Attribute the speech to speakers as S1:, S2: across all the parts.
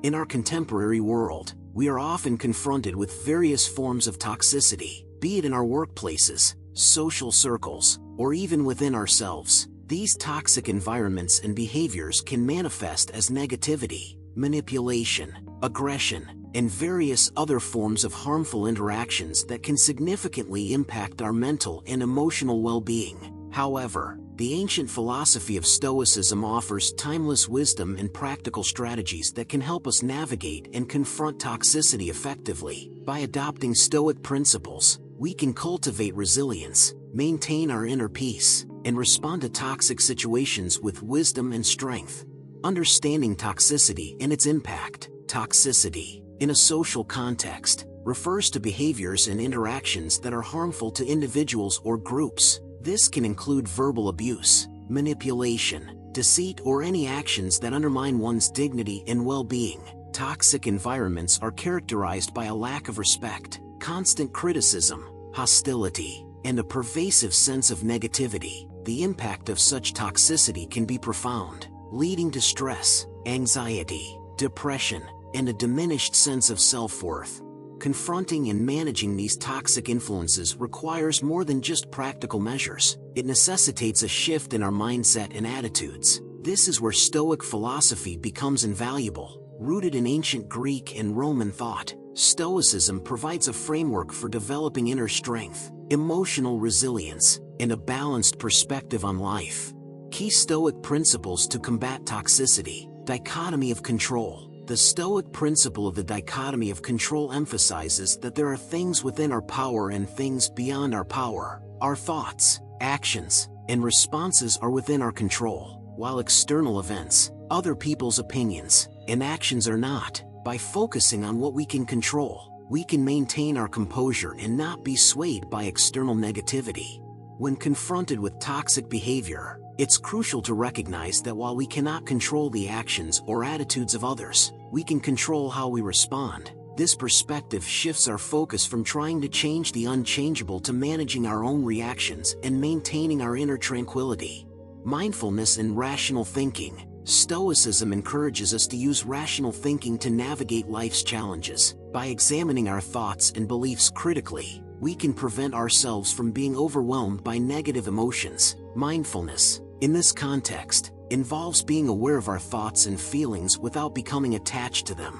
S1: In our contemporary world, we are often confronted with various forms of toxicity, be it in our workplaces, social circles, or even within ourselves. These toxic environments and behaviors can manifest as negativity, manipulation, aggression, and various other forms of harmful interactions that can significantly impact our mental and emotional well-being. However, the ancient philosophy of Stoicism offers timeless wisdom and practical strategies that can help us navigate and confront toxicity effectively. By adopting Stoic principles, we can cultivate resilience, maintain our inner peace, and respond to toxic situations with wisdom and strength. Understanding toxicity and its impact. Toxicity, in a social context, refers to behaviors and interactions that are harmful to individuals or groups. This can include verbal abuse, manipulation, deceit, or any actions that undermine one's dignity and well-being. Toxic environments are characterized by a lack of respect, constant criticism, hostility, and a pervasive sense of negativity. The impact of such toxicity can be profound, leading to stress, anxiety, depression, and a diminished sense of self-worth. Confronting and managing these toxic influences requires more than just practical measures. It necessitates a shift in our mindset and attitudes. This is where Stoic philosophy becomes invaluable. Rooted in ancient Greek and Roman thought, Stoicism provides a framework for developing inner strength, emotional resilience, and a balanced perspective on life. Key Stoic principles to combat toxicity. Dichotomy of control. The Stoic principle of the dichotomy of control emphasizes that there are things within our power and things beyond our power. Our thoughts, actions, and responses are within our control, while external events, other people's opinions, and actions are not. By focusing on what we can control, we can maintain our composure and not be swayed by external negativity. When confronted with toxic behavior, it's crucial to recognize that while we cannot control the actions or attitudes of others, we can control how we respond. This perspective shifts our focus from trying to change the unchangeable to managing our own reactions and maintaining our inner tranquility. Mindfulness and rational thinking. Stoicism encourages us to use rational thinking to navigate life's challenges. By examining our thoughts and beliefs critically, we can prevent ourselves from being overwhelmed by negative emotions. Mindfulness, in this context, involves being aware of our thoughts and feelings without becoming attached to them.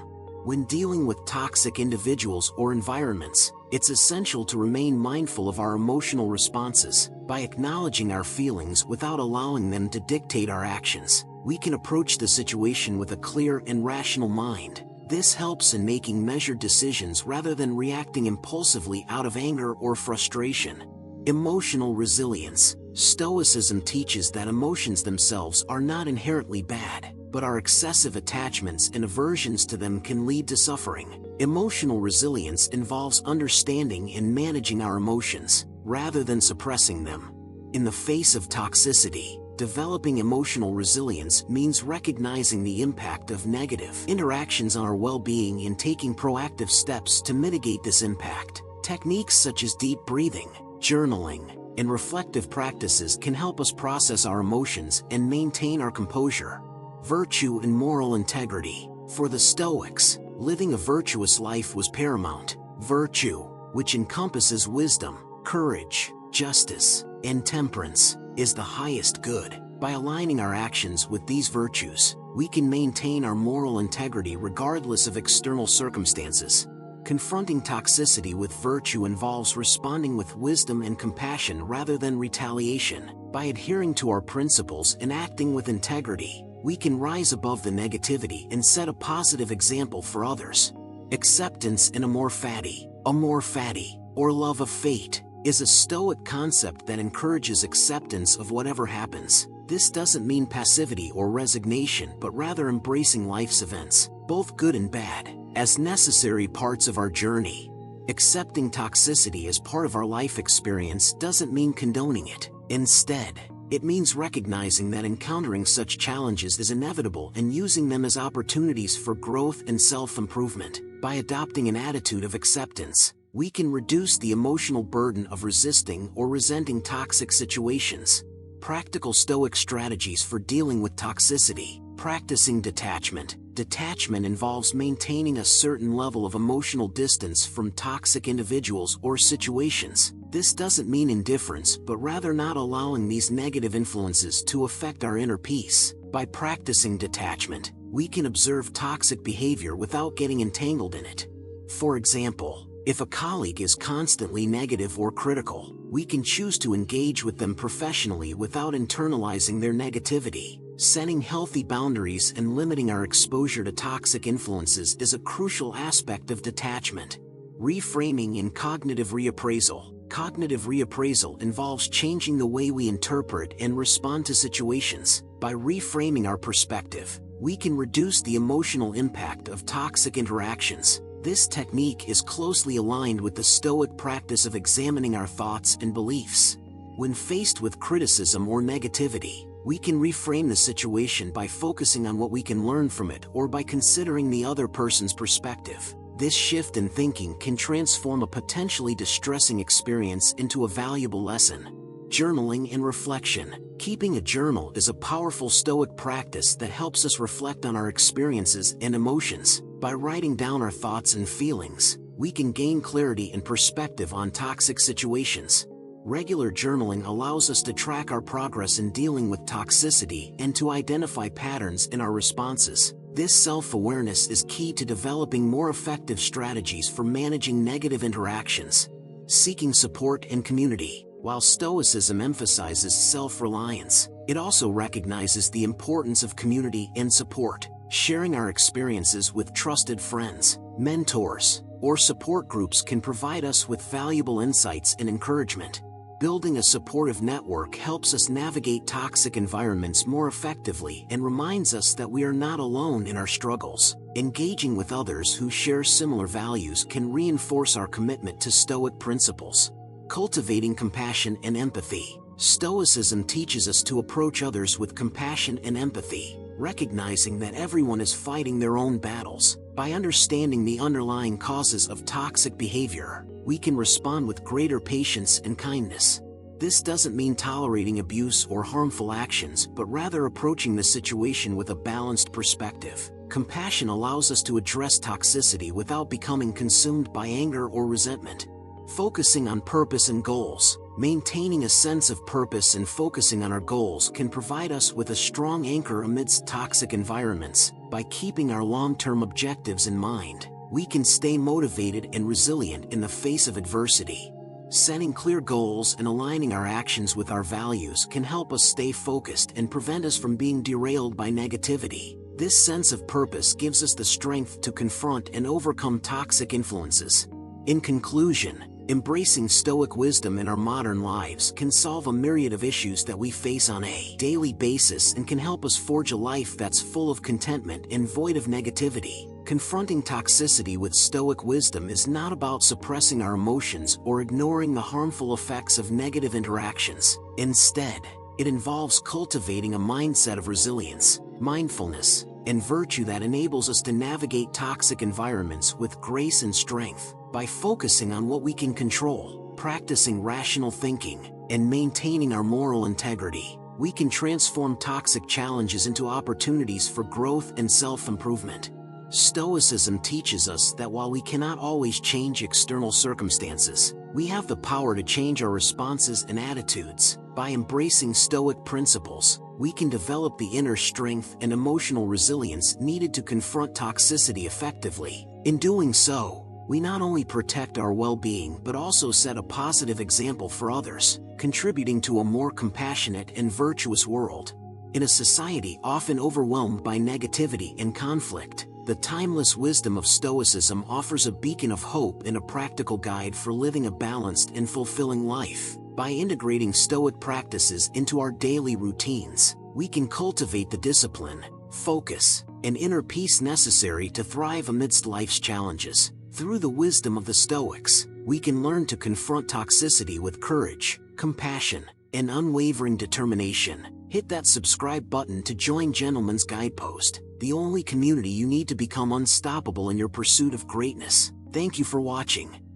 S1: When dealing with toxic individuals or environments, it's essential to remain mindful of our emotional responses. By acknowledging our feelings without allowing them to dictate our actions, we can approach the situation with a clear and rational mind. This helps in making measured decisions rather than reacting impulsively out of anger or frustration. Emotional resilience. Stoicism teaches that emotions themselves are not inherently bad, but our excessive attachments and aversions to them can lead to suffering. Emotional resilience involves understanding and managing our emotions, rather than suppressing them. In the face of toxicity, developing emotional resilience means recognizing the impact of negative interactions on our well-being and taking proactive steps to mitigate this impact. Techniques such as deep breathing, journaling, and reflective practices can help us process our emotions and maintain our composure. Virtue and moral integrity. For the Stoics, living a virtuous life was paramount. Virtue, which encompasses wisdom, courage, justice, and temperance, is the highest good. By aligning our actions with these virtues, we can maintain our moral integrity regardless of external circumstances. Confronting toxicity with virtue involves responding with wisdom and compassion rather than retaliation. By adhering to our principles and acting with integrity, we can rise above the negativity and set a positive example for others. Acceptance and Amor Fati. Amor Fati, or love of fate, is a Stoic concept that encourages acceptance of whatever happens. This doesn't mean passivity or resignation, but rather embracing life's events, both good and bad, as necessary parts of our journey. Accepting toxicity as part of our life experience doesn't mean condoning it. Instead, it means recognizing that encountering such challenges is inevitable and using them as opportunities for growth and self-improvement. By adopting an attitude of acceptance, we can reduce the emotional burden of resisting or resenting toxic situations. Practical Stoic strategies for dealing with toxicity. Practicing detachment. Detachment involves maintaining a certain level of emotional distance from toxic individuals or situations. This doesn't mean indifference, but rather not allowing these negative influences to affect our inner peace. By practicing detachment, we can observe toxic behavior without getting entangled in it. For example, if a colleague is constantly negative or critical, we can choose to engage with them professionally without internalizing their negativity. Setting healthy boundaries and limiting our exposure to toxic influences is a crucial aspect of detachment. Reframing and cognitive reappraisal. Cognitive reappraisal involves changing the way we interpret and respond to situations. By reframing our perspective, we can reduce the emotional impact of toxic interactions. This technique is closely aligned with the Stoic practice of examining our thoughts and beliefs. When faced with criticism or negativity, we can reframe the situation by focusing on what we can learn from it or by considering the other person's perspective. This shift in thinking can transform a potentially distressing experience into a valuable lesson. Journaling and reflection. Keeping a journal is a powerful Stoic practice that helps us reflect on our experiences and emotions. By writing down our thoughts and feelings, we can gain clarity and perspective on toxic situations. Regular journaling allows us to track our progress in dealing with toxicity and to identify patterns in our responses. This self-awareness is key to developing more effective strategies for managing negative interactions. Seeking support and community. While Stoicism emphasizes self-reliance, it also recognizes the importance of community and support. Sharing our experiences with trusted friends, mentors, or support groups can provide us with valuable insights and encouragement. Building a supportive network helps us navigate toxic environments more effectively and reminds us that we are not alone in our struggles. Engaging with others who share similar values can reinforce our commitment to Stoic principles. Cultivating compassion and empathy. Stoicism teaches us to approach others with compassion and empathy, recognizing that everyone is fighting their own battles. By understanding the underlying causes of toxic behavior, we can respond with greater patience and kindness. This doesn't mean tolerating abuse or harmful actions, but rather approaching the situation with a balanced perspective. Compassion allows us to address toxicity without becoming consumed by anger or resentment. Focusing on purpose and goals. Maintaining a sense of purpose and focusing on our goals can provide us with a strong anchor amidst toxic environments. By keeping our long-term objectives in mind, we can stay motivated and resilient in the face of adversity. Setting clear goals and aligning our actions with our values can help us stay focused and prevent us from being derailed by negativity. This sense of purpose gives us the strength to confront and overcome toxic influences. In conclusion, embracing Stoic wisdom in our modern lives can solve a myriad of issues that we face on a daily basis and can help us forge a life that's full of contentment and void of negativity. Confronting toxicity with Stoic wisdom is not about suppressing our emotions or ignoring the harmful effects of negative interactions. Instead, it involves cultivating a mindset of resilience, mindfulness, and virtue that enables us to navigate toxic environments with grace and strength. By focusing on what we can control, practicing rational thinking, and maintaining our moral integrity, we can transform toxic challenges into opportunities for growth and self-improvement. Stoicism teaches us that while we cannot always change external circumstances, we have the power to change our responses and attitudes. By embracing Stoic principles, we can develop the inner strength and emotional resilience needed to confront toxicity effectively. In doing so, we not only protect our well-being but also set a positive example for others, contributing to a more compassionate and virtuous world. In a society often overwhelmed by negativity and conflict, the timeless wisdom of Stoicism offers a beacon of hope and a practical guide for living a balanced and fulfilling life. By integrating Stoic practices into our daily routines, we can cultivate the discipline, focus, and inner peace necessary to thrive amidst life's challenges. Through the wisdom of the Stoics, we can learn to confront toxicity with courage, compassion, and unwavering determination. Hit that subscribe button to join Gentleman's Guidepost, the only community you need to become unstoppable in your pursuit of greatness. Thank you for watching.